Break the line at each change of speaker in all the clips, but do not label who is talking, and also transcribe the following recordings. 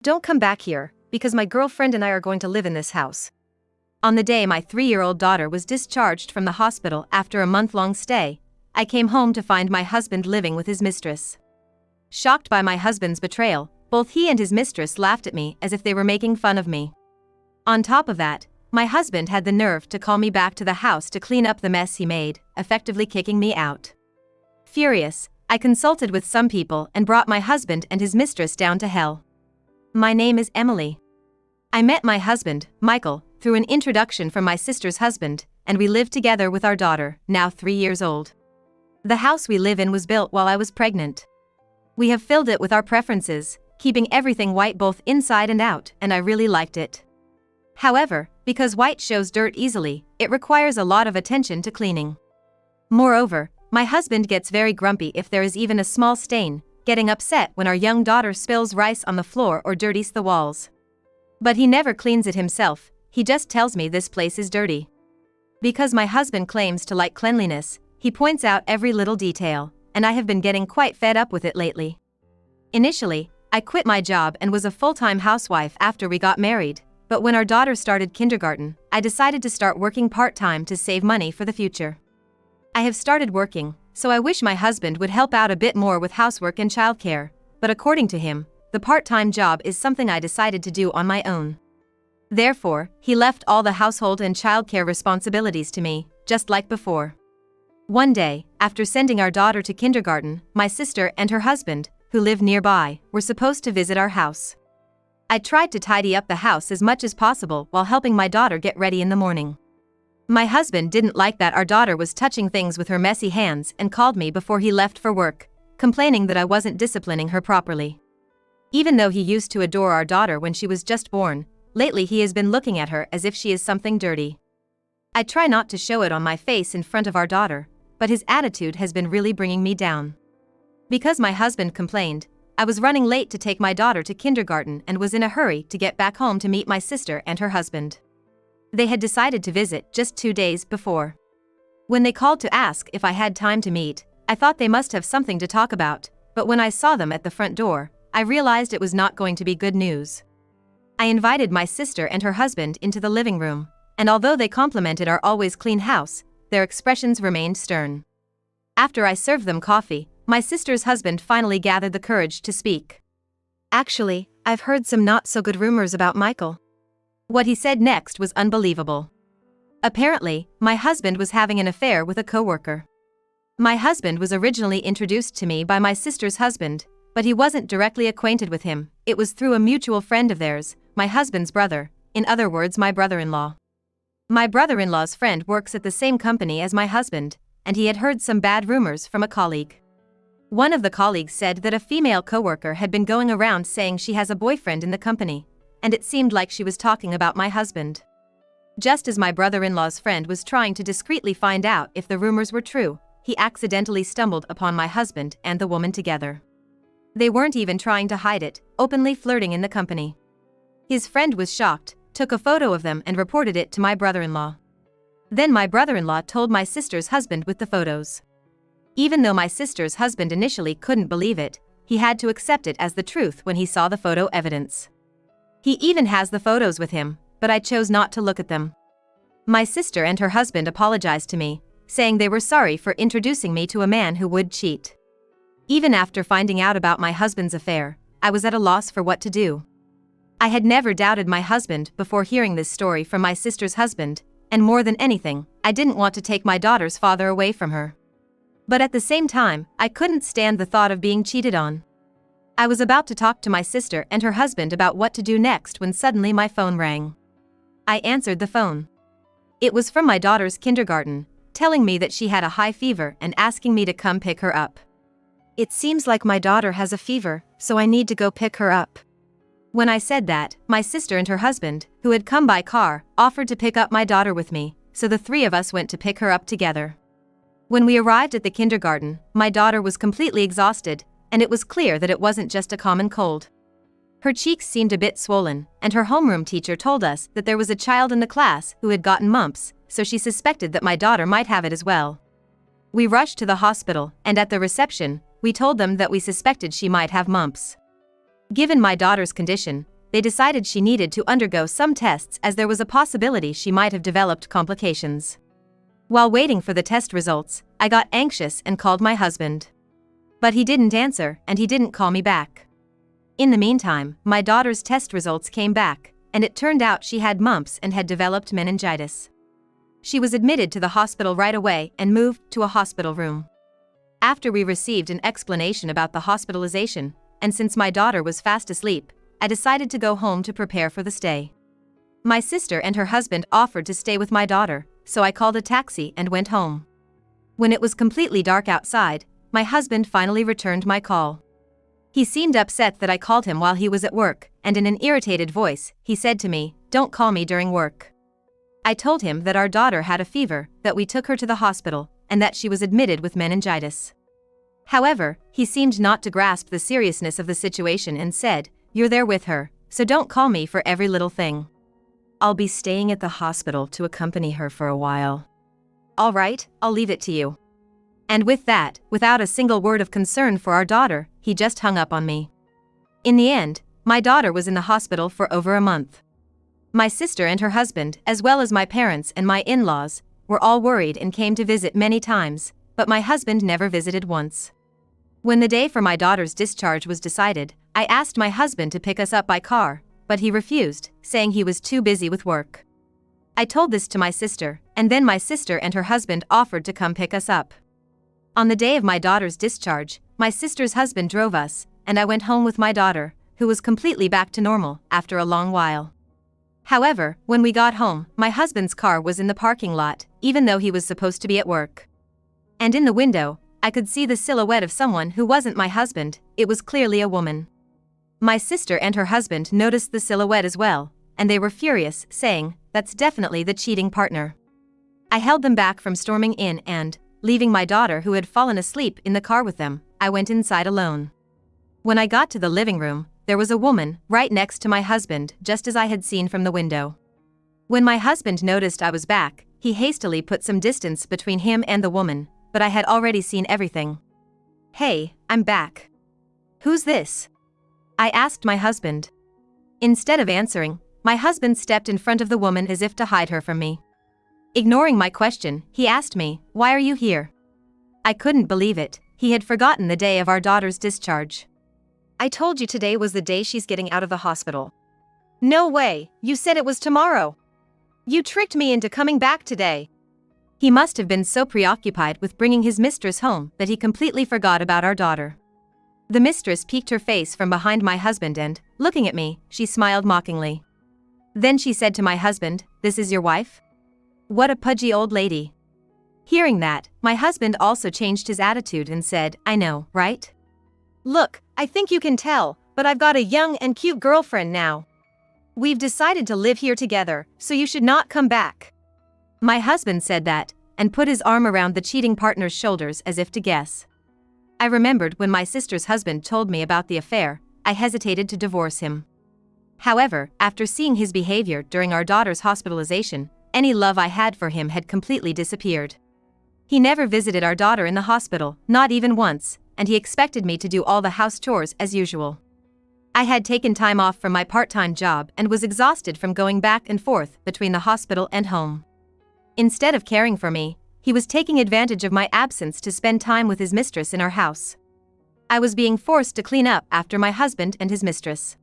Don't come back here, because my girlfriend and I are going to live in this house. On the day my 3-year-old daughter was discharged from the hospital after a month-long stay, I came home to find my husband living with his mistress. Shocked by my husband's betrayal, both he and his mistress laughed at me as if they were making fun of me. On top of that, my husband had the nerve to call me back to the house to clean up the mess he made, effectively kicking me out. Furious, I consulted with some people and brought my husband and his mistress down to hell. My name is Emily. I met my husband, Michael, through an introduction from my sister's husband, and we live together with our daughter, now 3 years old. The house we live in was built while I was pregnant. We have filled it with our preferences, keeping everything white both inside and out, and I really liked it. However, because white shows dirt easily, it requires a lot of attention to cleaning. Moreover, my husband gets very grumpy if there is even a small stain, getting upset when our young daughter spills rice on the floor or dirties the walls. But he never cleans it himself, he just tells me this place is dirty. Because my husband claims to like cleanliness, he points out every little detail, and I have been getting quite fed up with it lately. Initially, I quit my job and was a full-time housewife after we got married, but when our daughter started kindergarten, I decided to start working part-time to save money for the future. I have started working, so I wish my husband would help out a bit more with housework and childcare, but according to him, the part-time job is something I decided to do on my own. Therefore, he left all the household and childcare responsibilities to me, just like before. One day, after sending our daughter to kindergarten, my sister and her husband, who live nearby, were supposed to visit our house. I tried to tidy up the house as much as possible while helping my daughter get ready in the morning. My husband didn't like that our daughter was touching things with her messy hands and called me before he left for work, complaining that I wasn't disciplining her properly. Even though he used to adore our daughter when she was just born, lately he has been looking at her as if she is something dirty. I try not to show it on my face in front of our daughter, but his attitude has been really bringing me down. Because my husband complained, I was running late to take my daughter to kindergarten and was in a hurry to get back home to meet my sister and her husband. They had decided to visit just 2 days before. When they called to ask if I had time to meet, I thought they must have something to talk about, but when I saw them at the front door, I realized it was not going to be good news. I invited my sister and her husband into the living room, and although they complimented our always clean house, their expressions remained stern. After I served them coffee, my sister's husband finally gathered the courage to speak. "Actually, I've heard some not so good rumors about Michael." What he said next was unbelievable. Apparently, my husband was having an affair with a coworker. My husband was originally introduced to me by my sister's husband, but he wasn't directly acquainted with him, it was through a mutual friend of theirs, my husband's brother, in other words my brother-in-law. My brother-in-law's friend works at the same company as my husband, and he had heard some bad rumors from a colleague. One of the colleagues said that a female coworker had been going around saying she has a boyfriend in the company, and it seemed like she was talking about my husband. Just as my brother-in-law's friend was trying to discreetly find out if the rumors were true, he accidentally stumbled upon my husband and the woman together. They weren't even trying to hide it, openly flirting in the company. His friend was shocked, took a photo of them and reported it to my brother-in-law. Then my brother-in-law told my sister's husband with the photos. Even though my sister's husband initially couldn't believe it, he had to accept it as the truth when he saw the photo evidence. He even has the photos with him, but I chose not to look at them. My sister and her husband apologized to me, saying they were sorry for introducing me to a man who would cheat. Even after finding out about my husband's affair, I was at a loss for what to do. I had never doubted my husband before hearing this story from my sister's husband, and more than anything, I didn't want to take my daughter's father away from her. But at the same time, I couldn't stand the thought of being cheated on. I was about to talk to my sister and her husband about what to do next when suddenly my phone rang. I answered the phone. It was from my daughter's kindergarten, telling me that she had a high fever and asking me to come pick her up. "It seems like my daughter has a fever, so I need to go pick her up." When I said that, my sister and her husband, who had come by car, offered to pick up my daughter with me, so the 3 of us went to pick her up together. When we arrived at the kindergarten, my daughter was completely exhausted, and it was clear that it wasn't just a common cold. Her cheeks seemed a bit swollen, and her homeroom teacher told us that there was a child in the class who had gotten mumps, so she suspected that my daughter might have it as well. We rushed to the hospital, and at the reception, we told them that we suspected she might have mumps. Given my daughter's condition, they decided she needed to undergo some tests as there was a possibility she might have developed complications. While waiting for the test results, I got anxious and called my husband. But he didn't answer and he didn't call me back. In the meantime, my daughter's test results came back, and it turned out she had mumps and had developed meningitis. She was admitted to the hospital right away and moved to a hospital room. After we received an explanation about the hospitalization, and since my daughter was fast asleep, I decided to go home to prepare for the stay. My sister and her husband offered to stay with my daughter, so I called a taxi and went home. When it was completely dark outside, my husband finally returned my call. He seemed upset that I called him while he was at work, and in an irritated voice, he said to me, "Don't call me during work." I told him that our daughter had a fever, that we took her to the hospital, and that she was admitted with meningitis. However, he seemed not to grasp the seriousness of the situation and said, "You're there with her, so don't call me for every little thing. I'll be staying at the hospital to accompany her for a while. All right, I'll leave it to you." And with that, without a single word of concern for our daughter, he just hung up on me. In the end, my daughter was in the hospital for over a month. My sister and her husband, as well as my parents and my in-laws, were all worried and came to visit many times, but my husband never visited once. When the day for my daughter's discharge was decided, I asked my husband to pick us up by car, but he refused, saying he was too busy with work. I told this to my sister, and then my sister and her husband offered to come pick us up. On the day of my daughter's discharge, my sister's husband drove us, and I went home with my daughter, who was completely back to normal after a long while. However, when we got home, my husband's car was in the parking lot, even though he was supposed to be at work. And in the window, I could see the silhouette of someone who wasn't my husband. It was clearly a woman. My sister and her husband noticed the silhouette as well, and they were furious, saying, "That's definitely the cheating partner." I held them back from storming in and, leaving my daughter who had fallen asleep in the car with them, I went inside alone. When I got to the living room, there was a woman right next to my husband, just as I had seen from the window. When my husband noticed I was back, he hastily put some distance between him and the woman, but I had already seen everything. "Hey, I'm back. Who's this?" I asked my husband. Instead of answering, my husband stepped in front of the woman as if to hide her from me. Ignoring my question, he asked me, "Why are you here?" I couldn't believe it. He had forgotten the day of our daughter's discharge. "I told you today was the day she's getting out of the hospital." "No way, you said it was tomorrow. You tricked me into coming back today." He must have been so preoccupied with bringing his mistress home that he completely forgot about our daughter. The mistress peeked her face from behind my husband and, looking at me, she smiled mockingly. Then she said to my husband, "This is your wife? What a pudgy old lady." Hearing that, my husband also changed his attitude and said, "I know, right? Look, I think you can tell, but I've got a young and cute girlfriend now. We've decided to live here together, so you should not come back." My husband said that, and put his arm around the cheating partner's shoulders as if to guess. I remembered when my sister's husband told me about the affair, I hesitated to divorce him. However, after seeing his behavior during our daughter's hospitalization, any love I had for him had completely disappeared. He never visited our daughter in the hospital, not even once, and he expected me to do all the house chores as usual. I had taken time off from my part-time job and was exhausted from going back and forth between the hospital and home. Instead of caring for me, he was taking advantage of my absence to spend time with his mistress in our house. I was being forced to clean up after my husband and his mistress.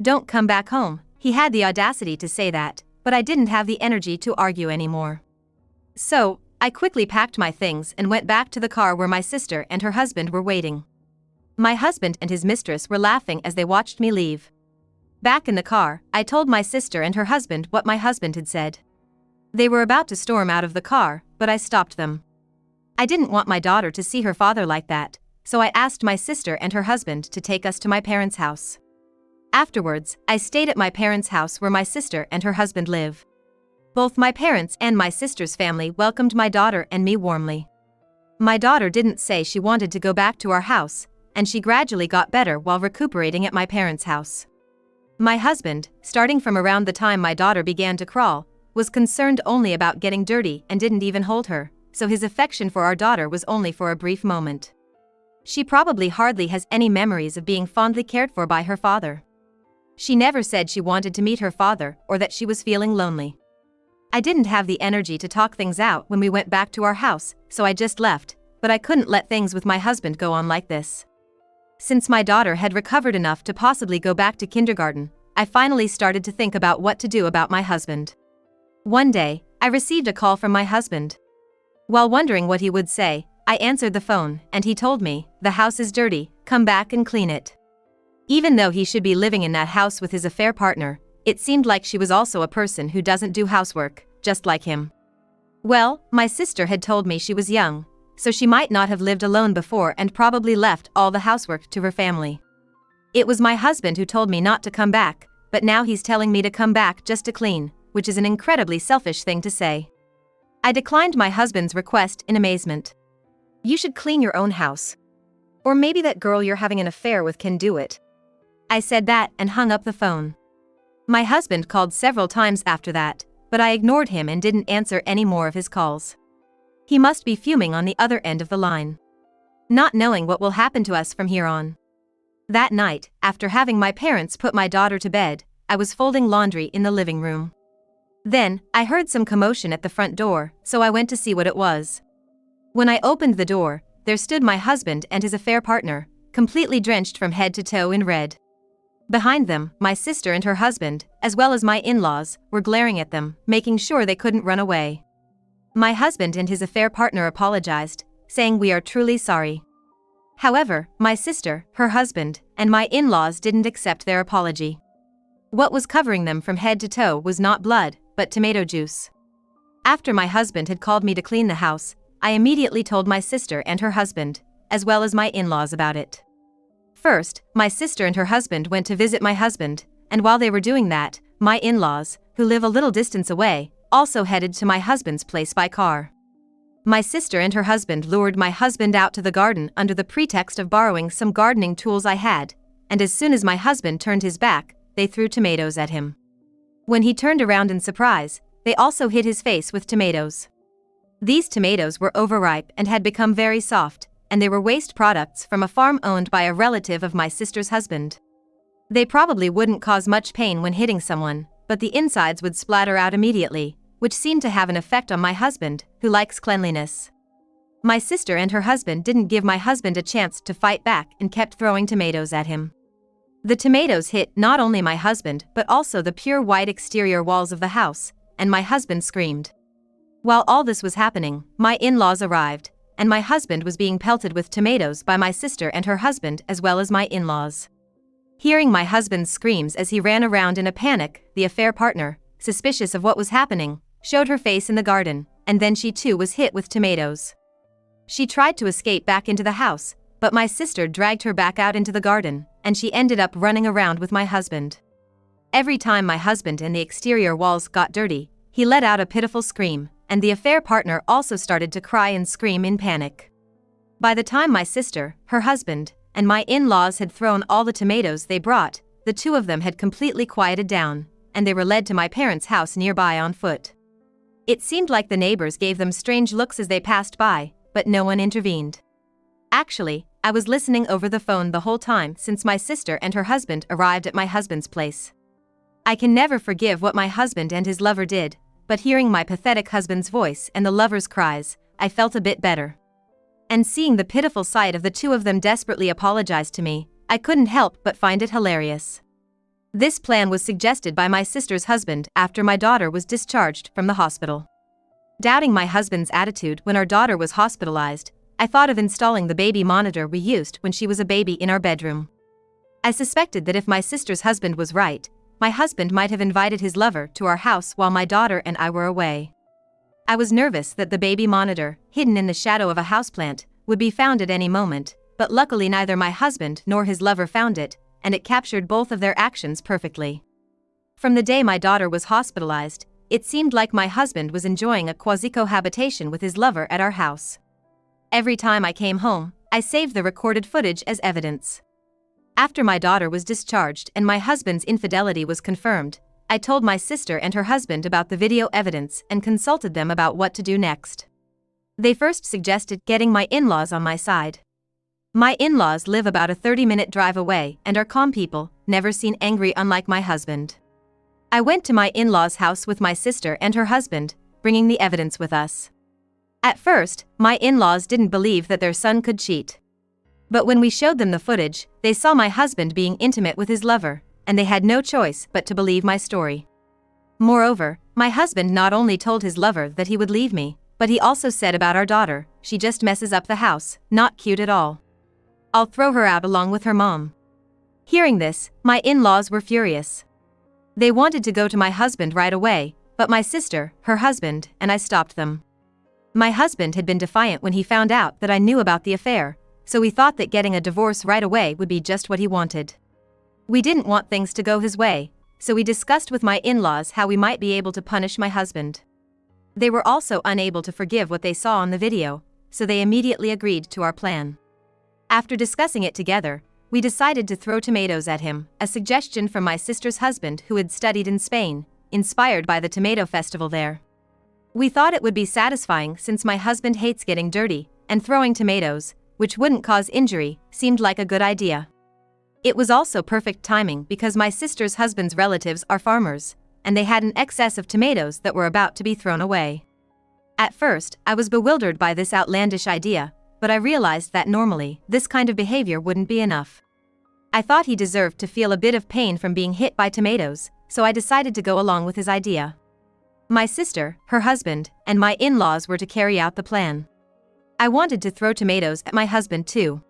"Don't come back home," he had the audacity to say that, but I didn't have the energy to argue anymore. So, I quickly packed my things and went back to the car where my sister and her husband were waiting. My husband and his mistress were laughing as they watched me leave. Back in the car, I told my sister and her husband what my husband had said. They were about to storm out of the car, but I stopped them. I didn't want my daughter to see her father like that, so I asked my sister and her husband to take us to my parents' house. Afterwards, I stayed at my parents' house where my sister and her husband live. Both my parents and my sister's family welcomed my daughter and me warmly. My daughter didn't say she wanted to go back to our house, and she gradually got better while recuperating at my parents' house. My husband, starting from around the time my daughter began to crawl, was concerned only about getting dirty and didn't even hold her, so his affection for our daughter was only for a brief moment. She probably hardly has any memories of being fondly cared for by her father. She never said she wanted to meet her father or that she was feeling lonely. I didn't have the energy to talk things out when we went back to our house, so I just left, but I couldn't let things with my husband go on like this. Since my daughter had recovered enough to possibly go back to kindergarten, I finally started to think about what to do about my husband. One day, I received a call from my husband. While wondering what he would say, I answered the phone, and he told me, "The house is dirty, come back and clean it." Even though he should be living in that house with his affair partner, it seemed like she was also a person who doesn't do housework, just like him. Well, my sister had told me she was young, so she might not have lived alone before and probably left all the housework to her family. It was my husband who told me not to come back, but now he's telling me to come back just to clean, which is an incredibly selfish thing to say. I declined my husband's request in amazement. "You should clean your own house. Or maybe that girl you're having an affair with can do it." I said that and hung up the phone. My husband called several times after that, but I ignored him and didn't answer any more of his calls. He must be fuming on the other end of the line, not knowing what will happen to us from here on. That night, after having my parents put my daughter to bed, I was folding laundry in the living room. Then, I heard some commotion at the front door, so I went to see what it was. When I opened the door, there stood my husband and his affair partner, completely drenched from head to toe in red. Behind them, my sister and her husband, as well as my in-laws, were glaring at them, making sure they couldn't run away. My husband and his affair partner apologized, saying, "We are truly sorry." However, my sister, her husband, and my in-laws didn't accept their apology. What was covering them from head to toe was not blood, but tomato juice. After my husband had called me to clean the house, I immediately told my sister and her husband, as well as my in-laws, about it. First, my sister and her husband went to visit my husband, and while they were doing that, my in-laws, who live a little distance away, also headed to my husband's place by car. My sister and her husband lured my husband out to the garden under the pretext of borrowing some gardening tools I had, and as soon as my husband turned his back, they threw tomatoes at him. When he turned around in surprise, they also hit his face with tomatoes. These tomatoes were overripe and had become very soft, and they were waste products from a farm owned by a relative of my sister's husband. They probably wouldn't cause much pain when hitting someone, but the insides would splatter out immediately, which seemed to have an effect on my husband, who likes cleanliness. My sister and her husband didn't give my husband a chance to fight back and kept throwing tomatoes at him. The tomatoes hit not only my husband but also the pure white exterior walls of the house, and my husband screamed. While all this was happening, my in-laws arrived, and my husband was being pelted with tomatoes by my sister and her husband as well as my in-laws. Hearing my husband's screams as he ran around in a panic, the affair partner, suspicious of what was happening, showed her face in the garden, and then she too was hit with tomatoes. She tried to escape back into the house, but my sister dragged her back out into the garden, and she ended up running around with my husband. Every time my husband and the exterior walls got dirty, he let out a pitiful scream, and the affair partner also started to cry and scream in panic. By the time my sister, her husband, and my in-laws had thrown all the tomatoes they brought, the two of them had completely quieted down, and they were led to my parents' house nearby on foot. It seemed like the neighbors gave them strange looks as they passed by, but no one intervened. Actually, I was listening over the phone the whole time since my sister and her husband arrived at my husband's place. I can never forgive what my husband and his lover did, but hearing my pathetic husband's voice and the lover's cries, I felt a bit better. And seeing the pitiful sight of the two of them desperately apologize to me, I couldn't help but find it hilarious. This plan was suggested by my sister's husband after my daughter was discharged from the hospital. Doubting my husband's attitude when our daughter was hospitalized, I thought of installing the baby monitor we used when she was a baby in our bedroom. I suspected that if my sister's husband was right, my husband might have invited his lover to our house while my daughter and I were away. I was nervous that the baby monitor, hidden in the shadow of a houseplant, would be found at any moment, but luckily neither my husband nor his lover found it, and it captured both of their actions perfectly. From the day my daughter was hospitalized, it seemed like my husband was enjoying a quasi-cohabitation with his lover at our house. Every time I came home, I saved the recorded footage as evidence. After my daughter was discharged and my husband's infidelity was confirmed, I told my sister and her husband about the video evidence and consulted them about what to do next. They first suggested getting my in-laws on my side. My in-laws live about a 30-minute drive away and are calm people, never seen angry unlike my husband. I went to my in-laws' house with my sister and her husband, bringing the evidence with us. At first, my in-laws didn't believe that their son could cheat. But when we showed them the footage, they saw my husband being intimate with his lover, and they had no choice but to believe my story. Moreover, my husband not only told his lover that he would leave me, but he also said about our daughter, she just messes up the house, not cute at all. I'll throw her out along with her mom. Hearing this, my in-laws were furious. They wanted to go to my husband right away, but my sister, her husband, and I stopped them. My husband had been defiant when he found out that I knew about the affair, so we thought that getting a divorce right away would be just what he wanted. We didn't want things to go his way, so we discussed with my in-laws how we might be able to punish my husband. They were also unable to forgive what they saw on the video, so they immediately agreed to our plan. After discussing it together, we decided to throw tomatoes at him, a suggestion from my sister's husband who had studied in Spain, inspired by the tomato festival there. We thought it would be satisfying since my husband hates getting dirty, and throwing tomatoes, which wouldn't cause injury, seemed like a good idea. It was also perfect timing because my sister's husband's relatives are farmers, and they had an excess of tomatoes that were about to be thrown away. At first, I was bewildered by this outlandish idea, but I realized that normally, this kind of behavior wouldn't be enough. I thought he deserved to feel a bit of pain from being hit by tomatoes, so I decided to go along with his idea. My sister, her husband, and my in-laws were to carry out the plan. I wanted to throw tomatoes at my husband too.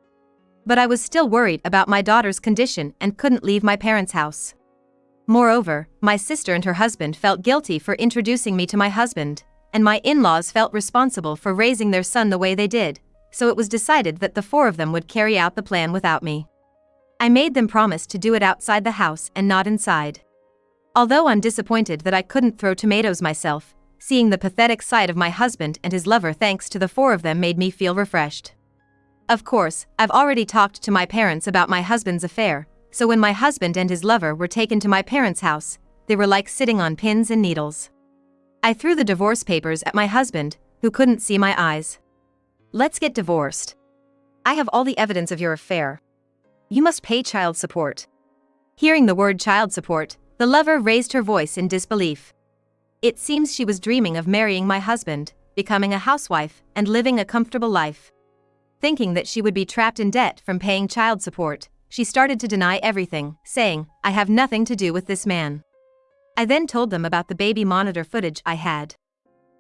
But I was still worried about my daughter's condition and couldn't leave my parents' house. Moreover, my sister and her husband felt guilty for introducing me to my husband, and my in-laws felt responsible for raising their son the way they did, so it was decided that the four of them would carry out the plan without me. I made them promise to do it outside the house and not inside. Although I'm disappointed that I couldn't throw tomatoes myself, seeing the pathetic sight of my husband and his lover thanks to the four of them made me feel refreshed. Of course, I've already talked to my parents about my husband's affair, so when my husband and his lover were taken to my parents' house, they were like sitting on pins and needles. I threw the divorce papers at my husband, who couldn't see my eyes. Let's get divorced. I have all the evidence of your affair. You must pay child support. Hearing the word child support, the lover raised her voice in disbelief. It seems she was dreaming of marrying my husband, becoming a housewife, and living a comfortable life. Thinking that she would be trapped in debt from paying child support, she started to deny everything, saying, "I have nothing to do with this man." I then told them about the baby monitor footage I had.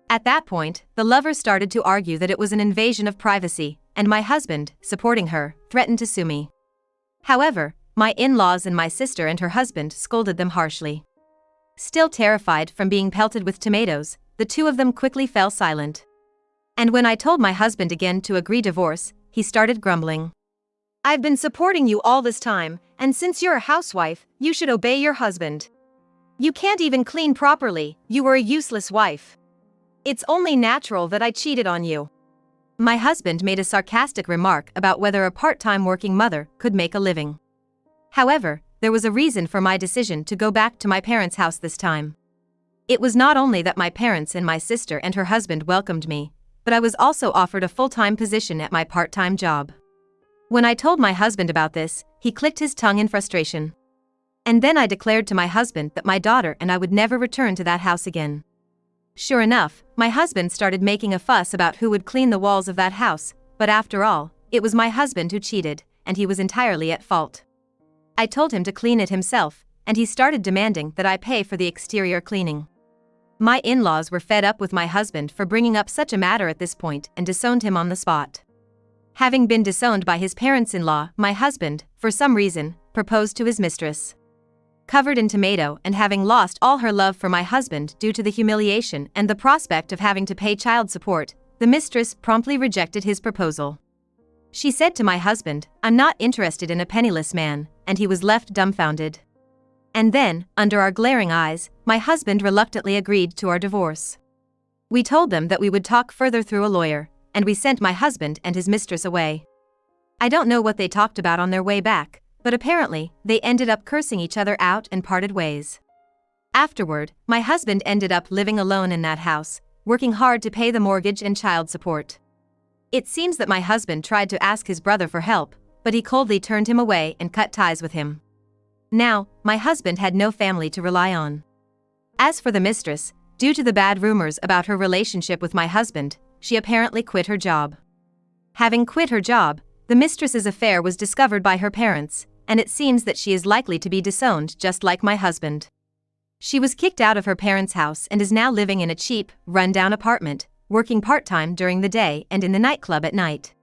At that point, the lover started to argue that it was an invasion of privacy, and my husband, supporting her, threatened to sue me. However, my in-laws and my sister and her husband scolded them harshly. Still terrified from being pelted with tomatoes, the two of them quickly fell silent. And when I told my husband again to agree divorce, he started grumbling. "I've been supporting you all this time, and since you're a housewife, you should obey your husband. You can't even clean properly, you were a useless wife. It's only natural that I cheated on you." My husband made a sarcastic remark about whether a part-time working mother could make a living. However, there was a reason for my decision to go back to my parents' house this time. It was not only that my parents and my sister and her husband welcomed me, but I was also offered a full-time position at my part-time job. When I told my husband about this, he clicked his tongue in frustration. And then I declared to my husband that my daughter and I would never return to that house again. Sure enough, my husband started making a fuss about who would clean the walls of that house, but after all, it was my husband who cheated, and he was entirely at fault. I told him to clean it himself, and he started demanding that I pay for the exterior cleaning. My in-laws were fed up with my husband for bringing up such a matter at this point and disowned him on the spot. Having been disowned by his parents-in-law, my husband, for some reason, proposed to his mistress. Covered in tomato and having lost all her love for my husband due to the humiliation and the prospect of having to pay child support, the mistress promptly rejected his proposal. She said to my husband, "I'm not interested in a penniless man," and he was left dumbfounded. And then, under our glaring eyes, my husband reluctantly agreed to our divorce. We told them that we would talk further through a lawyer, and we sent my husband and his mistress away. I don't know what they talked about on their way back, but apparently, they ended up cursing each other out and parted ways. Afterward, my husband ended up living alone in that house, working hard to pay the mortgage and child support. It seems that my husband tried to ask his brother for help, but he coldly turned him away and cut ties with him. Now, my husband had no family to rely on. As for the mistress, due to the bad rumors about her relationship with my husband, she apparently quit her job. Having quit her job, the mistress's affair was discovered by her parents, and it seems that she is likely to be disowned just like my husband. She was kicked out of her parents' house and is now living in a cheap, run-down apartment, working part-time during the day and in the nightclub at night.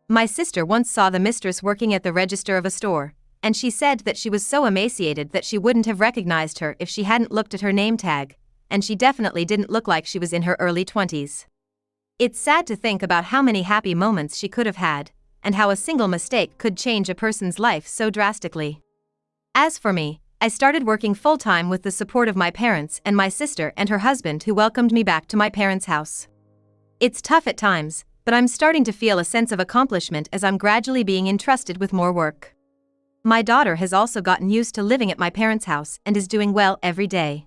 My sister once saw the mistress working at the register of a store, and she said that she was so emaciated that she wouldn't have recognized her if she hadn't looked at her name tag, and she definitely didn't look like she was in her early 20s. It's sad to think about how many happy moments she could have had, and how a single mistake could change a person's life so drastically. As for me, I started working full-time with the support of my parents and my sister and her husband who welcomed me back to my parents' house. It's tough at times, but I'm starting to feel a sense of accomplishment as I'm gradually being entrusted with more work. My daughter has also gotten used to living at my parents' house and is doing well every day.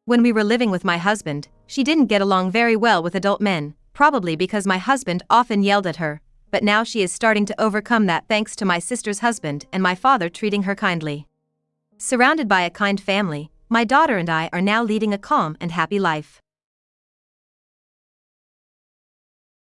When we were living with my husband, she didn't get along very well with adult men, probably because my husband often yelled at her, but now she is starting to overcome that thanks to my sister's husband and my father treating her kindly. Surrounded by a kind family, my daughter and I are now leading a calm and happy life.